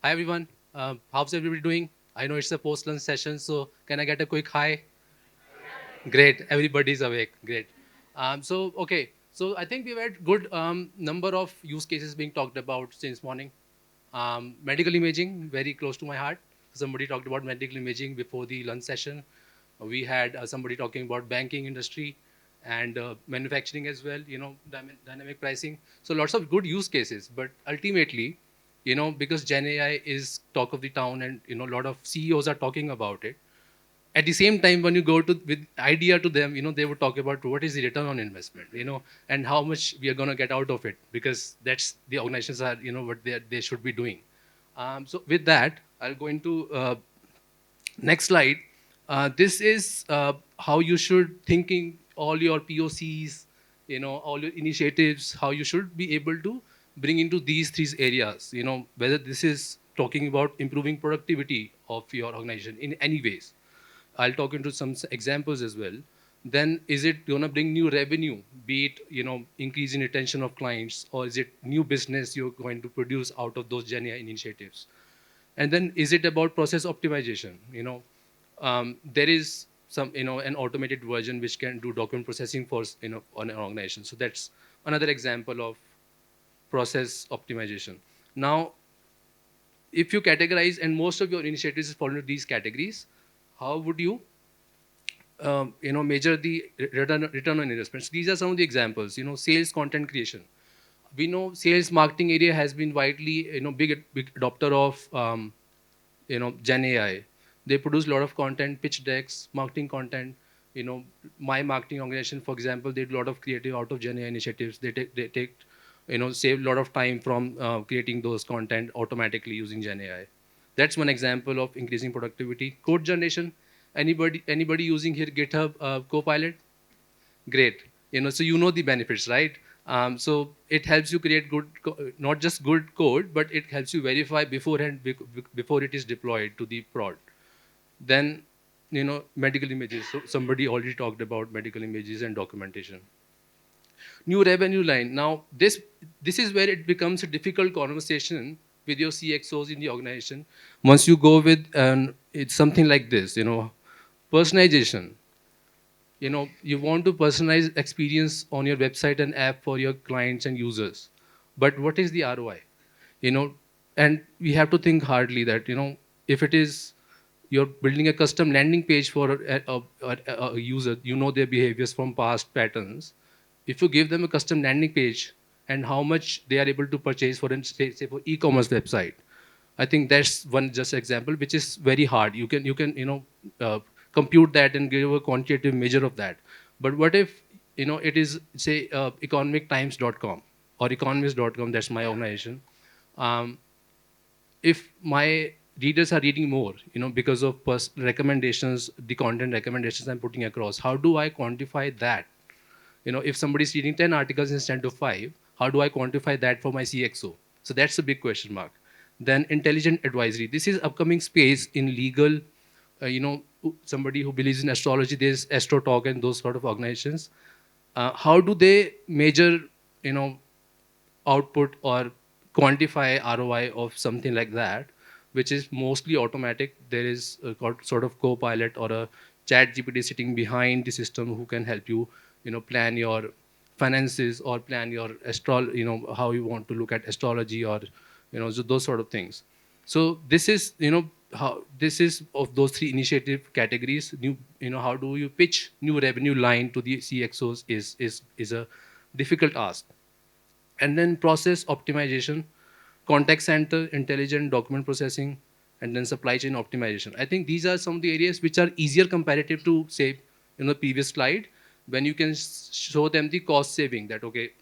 Hi everyone. How's everybody doing? I know it's a post-lunch session, so can I get a quick hi? Great. Everybody's awake. Great. Okay. So I think we've had good number of use cases being talked about since morning. Medical imaging, very close to my heart. Somebody talked about medical imaging before the lunch session. We had somebody talking about banking industry and manufacturing as well. Dynamic pricing. So lots of good use cases. But ultimately, because Gen AI is talk of the town, and a lot of CEOs are talking about it, at the same time when you go to with idea to them, they would talk about what is the return on investment, and how much we are going to get out of it, because that's the organizations are, what they should be doing. So with that, I'll go into next slide. This is how you should thinking all your POCs, all your initiatives, how you should be able to bring into these three areas, whether this is talking about improving productivity of your organization in any ways. I'll talk into some examples as well. Then is it going to bring new revenue, be it, increase in retention of clients, or is it new business you're going to produce out of those GenAI initiatives? And then is it about process optimization? There is some, an automated version which can do document processing for, on an organization. So that's another example of process optimization. Now, if you categorize and most of your initiatives fall into these categories, how would you measure the return on investments? These are some of the examples. Sales content creation. We know sales marketing area has been widely, big adopter of, Gen AI. They produce a lot of content, pitch decks, marketing content. My marketing organization, for example, they do a lot of creative out of Gen AI initiatives. They take, save a lot of time from creating those content automatically using Gen AI. That's one example of increasing productivity. Code generation. Anybody using here GitHub Copilot? Great. So the benefits, right? So it helps you create good, not just good code, but it helps you verify beforehand before it is deployed to the prod. Then, medical images. So somebody already talked about medical images and documentation. New revenue line. Now, this is where it becomes a difficult conversation with your CXOs in the organization. Once you go with, it's something like this, personalization. You want to personalize experience on your website and app for your clients and users, but what is the ROI? you know and we have to think hardly that, if it is you're building a custom landing page for a user, their behaviors from past patterns. If you give them a custom landing page and how much they are able to purchase for, say for e-commerce website, I think that's one just example which is very hard. You can compute that and give a quantitative measure of that. But what if, it is, say, economictimes.com or economist.com, that's my organization. um, if my readers are reading more, because of recommendations, the content recommendations I'm putting across, how do I quantify that? If somebody's reading 10 articles instead of 5, how do I quantify that for my CXO? So that's a big question mark. Then intelligent advisory. This is upcoming space in legal. Somebody who believes in astrology, there's Astro Talk and those sort of organizations. How do they measure, you know, output or quantify ROI of something like that, which is mostly automatic? There is a sort of co-pilot or a chat GPT sitting behind the system who can help you, plan your finances or plan your how you want to look at astrology, or, so those sort of things. So this is, how this is of those three initiative categories. How do you pitch new revenue line to the CXOs is a difficult ask. And then process optimization, contact center, intelligent document processing, and then supply chain optimization. I think these are some of the areas which are easier comparative to, say, previous slide, when you can show them the cost saving. That, okay,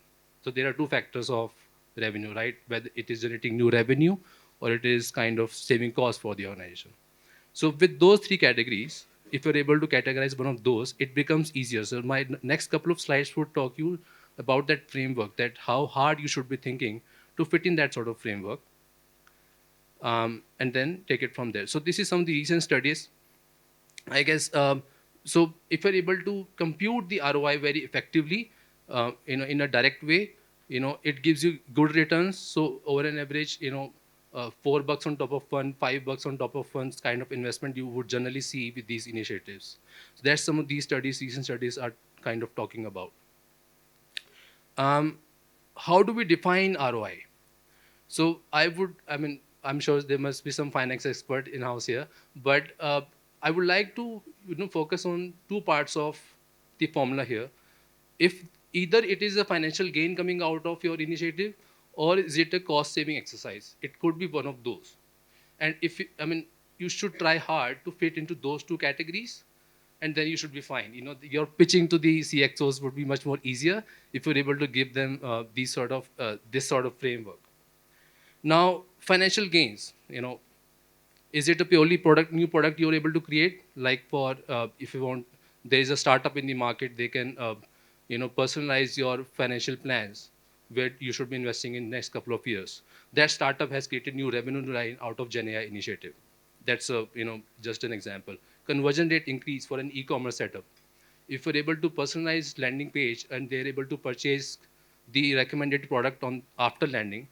so there are two factors of revenue, right? Whether it is generating new revenue or it is kind of saving cost for the organization. So with those three categories, if you're able to categorize one of those, it becomes easier. So my next couple of slides would talk you about that framework, that how hard you should be thinking to fit in that sort of framework, and then take it from there. So this is some of the recent studies, I guess. So if you're able to compute the ROI very effectively, in a direct way, it gives you good returns. So over an average, $4 on top of fund, $5 on top of funds kind of investment you would generally see with these initiatives. So that's some of these studies, recent studies are kind of talking about. How do we define ROI? So I'm sure there must be some finance expert in house here, but I would like to focus on two parts of the formula here. If either it is a financial gain coming out of your initiative, or is it a cost saving exercise? It could be one of those. And if you should try hard to fit into those two categories, and then you should be fine. Your pitching to the CXOs would be much more easier if you're able to give them this sort of framework. Now, financial gains, is it a purely new product you're able to create? Like for, if you want, there is a startup in the market, they can, personalize your financial plans where you should be investing in next couple of years. That startup has created new revenue line out of GenAI initiative. That's just an example. Conversion rate increase for an e-commerce setup. If you're able to personalize landing page and they're able to purchase the recommended product on after landing,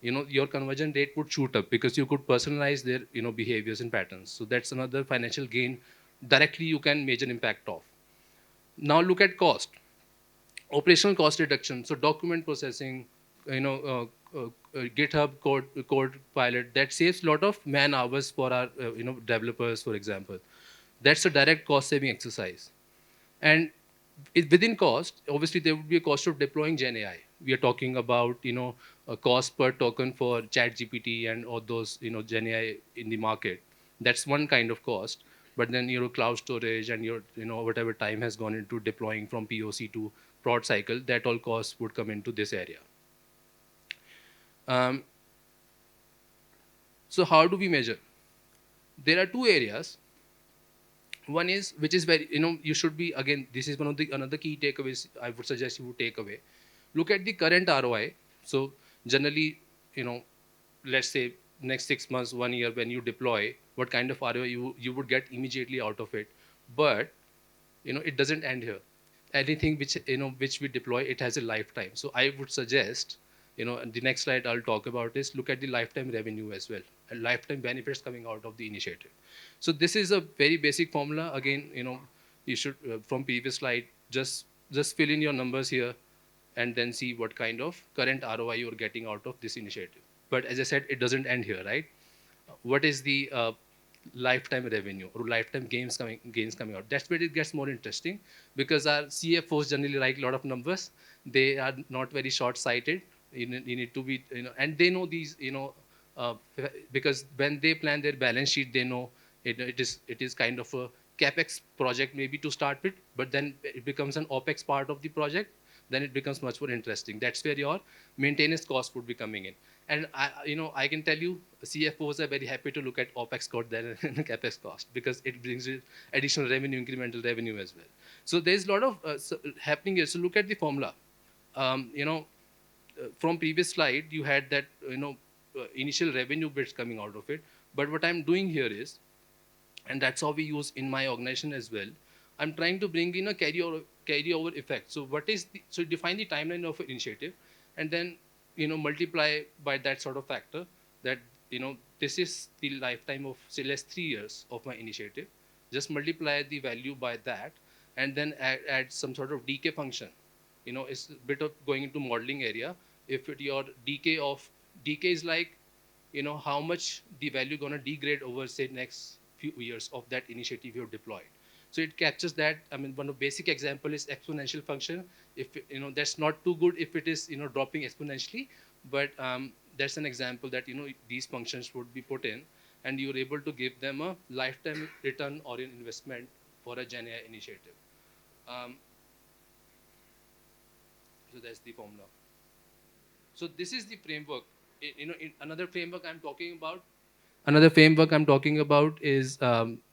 your conversion rate would shoot up because you could personalize their behaviors and patterns. So that's another financial gain directly you can measure impact of. Now look at cost. Operational cost reduction. So document processing, GitHub code pilot, that saves a lot of man hours for our developers, for example. That's a direct cost saving exercise. And within cost, obviously there would be a cost of deploying GenAI. We are talking about a cost per token for ChatGPT and all those GenAI in the market. That's one kind of cost. But then cloud storage and your whatever time has gone into deploying from POC to prod cycle, that all costs would come into this area. So how do we measure? There are two areas. One is, which is very, you should be, again, this is one of the another key takeaways I would suggest you would take away. Look at the current ROI. So generally, let's say next 6 months, 1 year, when you deploy, what kind of ROI you would get immediately out of it. But it doesn't end here. Anything which we deploy, it has a lifetime. So I would suggest, and the next slide I'll talk about is look at the lifetime revenue as well, and lifetime benefits coming out of the initiative. So this is a very basic formula. Again, you should from previous slide just fill in your numbers here, and then see what kind of current ROI you're getting out of this initiative. But as I said, it doesn't end here, right? What is the lifetime revenue or lifetime gains coming out? That's where it gets more interesting, because our CFOs generally like a lot of numbers. They are not very short-sighted. You need to be, and they know these, because when they plan their balance sheet, they know it is kind of a capex project maybe to start with, but then it becomes an opex part of the project. Then it becomes much more interesting. That's where your maintenance cost would be coming in. And I can tell you, CFOs are very happy to look at OPEX cost than CAPEX cost, because it brings you additional revenue, incremental revenue as well. So there's a lot of happening here. So look at the formula. From previous slide, you had that initial revenue bits coming out of it. But what I'm doing here is, and that's how we use in my organization as well, I'm trying to bring in a carryover effect. So so define the timeline of an initiative, and then multiply by that sort of factor that this is the lifetime of, say, less 3 years of my initiative. Just multiply the value by that, and then add some sort of decay function. It's a bit of going into modeling area. If your decay is like how much the value gonna degrade over, say, next few years of that initiative you have deployed. So it captures that. I mean, one of basic example is exponential function. If that's not too good if it is dropping exponentially, but that's an example that these functions would be put in, and you're able to give them a lifetime return or an investment for a GenAI initiative. So that's the formula. So this is the framework. Another framework I'm talking about is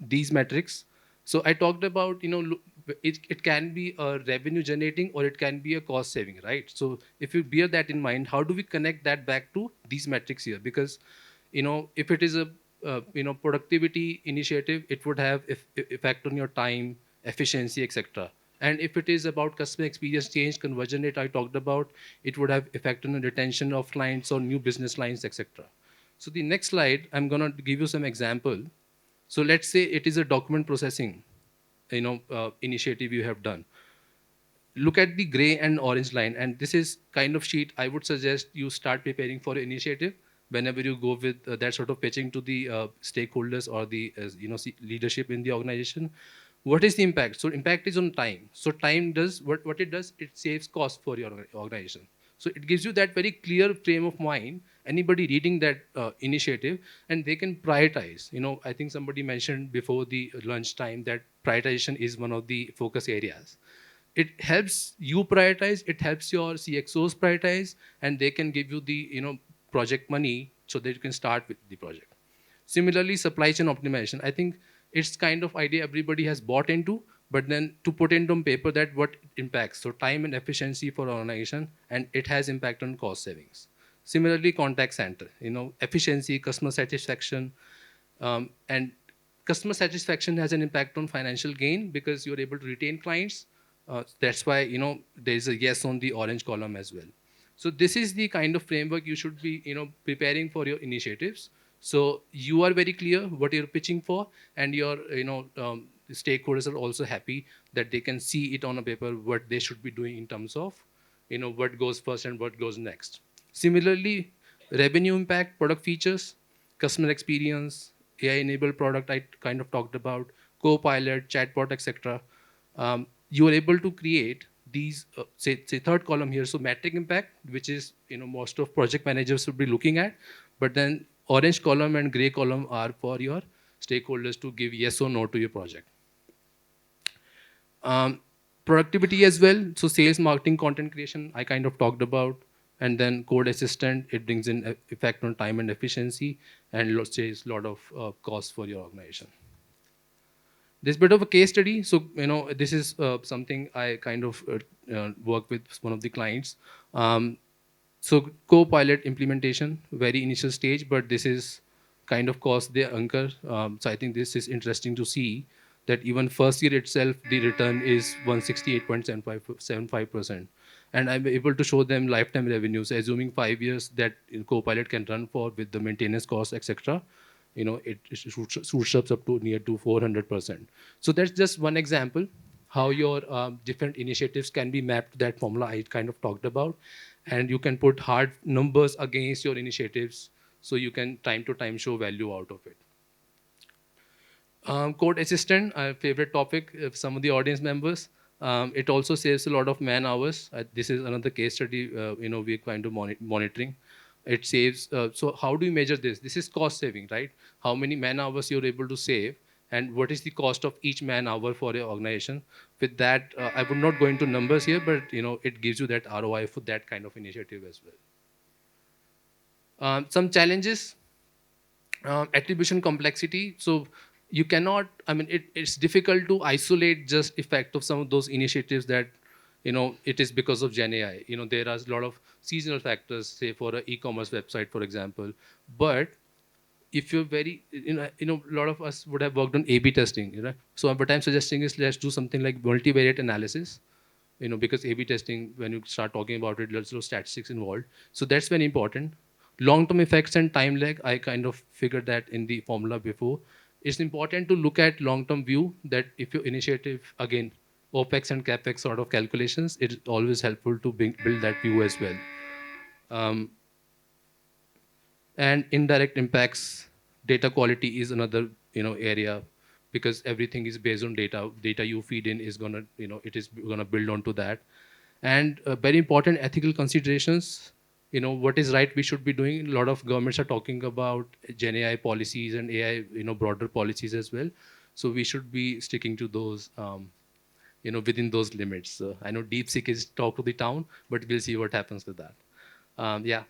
these metrics. So I talked about, it can be a revenue generating or it can be a cost saving, right? So if you bear that in mind, how do we connect that back to these metrics here? Because, if it is a, productivity initiative, it would have effect on your time, efficiency, etc. And if it is about customer experience change, conversion rate I talked about, it would have effect on the retention of clients or new business lines, etc. So the next slide, I'm gonna give you some example. So let's say it is a document processing, initiative you have done. Look at the gray and orange line, and this is kind of sheet I would suggest you start preparing for initiative whenever you go with that sort of pitching to the stakeholders or the leadership in the organization. What is the impact? So impact is on time. So time does what it does, it saves cost for your organization. So it gives you that very clear frame of mind, anybody reading that initiative, and they can prioritize. I think somebody mentioned before the lunch time that prioritization is one of the focus areas. It helps you prioritize, it helps your CXOs prioritize, and they can give you the project money so that you can start with the project. Similarly, supply chain optimization, I think it's kind of idea everybody has bought into, but then to put it on paper that what impacts, so time and efficiency for organization, and it has impact on cost savings. Similarly, contact center, efficiency, customer satisfaction, and customer satisfaction has an impact on financial gain because you're able to retain clients. That's why there's a yes on the orange column as well. So this is the kind of framework you should be preparing for your initiatives. So you are very clear what you're pitching for, and your stakeholders are also happy that they can see it on a paper what they should be doing in terms of what goes first and what goes next. Similarly, revenue impact, product features, customer experience, AI-enabled product I kind of talked about, co-pilot, chatbot, etc. You are able to create these, say third column here, so metric impact, which is most of project managers would be looking at, but then orange column and gray column are for your stakeholders to give yes or no to your project. Productivity as well, so sales, marketing, content creation, I kind of talked about, and then code assistant, it brings in effect on time and efficiency, and saves a lot of cost for your organization. This bit of a case study. So this is something I kind of work with one of the clients. So co-pilot implementation, very initial stage, but this is kind of cost they incur. So I think this is interesting to see that even first year itself, the return is 168.75%. And I'm able to show them lifetime revenues, assuming 5 years that co-pilot can run for with the maintenance costs, etc. It shoots up to near to 400%. So that's just one example how your different initiatives can be mapped to that formula I kind of talked about, and you can put hard numbers against your initiatives so you can time to time show value out of it. Code assistant, favorite topic of some of the audience members. It also saves a lot of man hours. This is another case study we're kind of monitoring. It saves, so how do you measure this? This is cost saving, right? How many man hours you're able to save, and what is the cost of each man hour for your organization? With that, I would not go into numbers here, but it gives you that ROI for that kind of initiative as well. Some challenges, attribution complexity. So you cannot, it's difficult to isolate just effect of some of those initiatives that it is because of GenAI. There are a lot of seasonal factors, say for an e-commerce website, for example. But if you're very, a lot of us would have worked on A/B testing. So what I'm suggesting is let's do something like multivariate analysis. Because A/B testing, when you start talking about it, there's no statistics involved. So that's very important. Long-term effects and time lag, I kind of figured that in the formula before. It's important to look at long-term view, that if your initiative, again, OPEX and CAPEX sort of calculations, it's always helpful to build that view as well. And indirect impacts, data quality is another area, because everything is based on data. Data you feed in is gonna, it is gonna build onto that. And very important ethical considerations, what is right we should be doing. A lot of governments are talking about GenAI policies and AI, broader policies as well. So we should be sticking to those, within those limits. I know DeepSeek is talk to the town, but we'll see what happens with that. Yeah,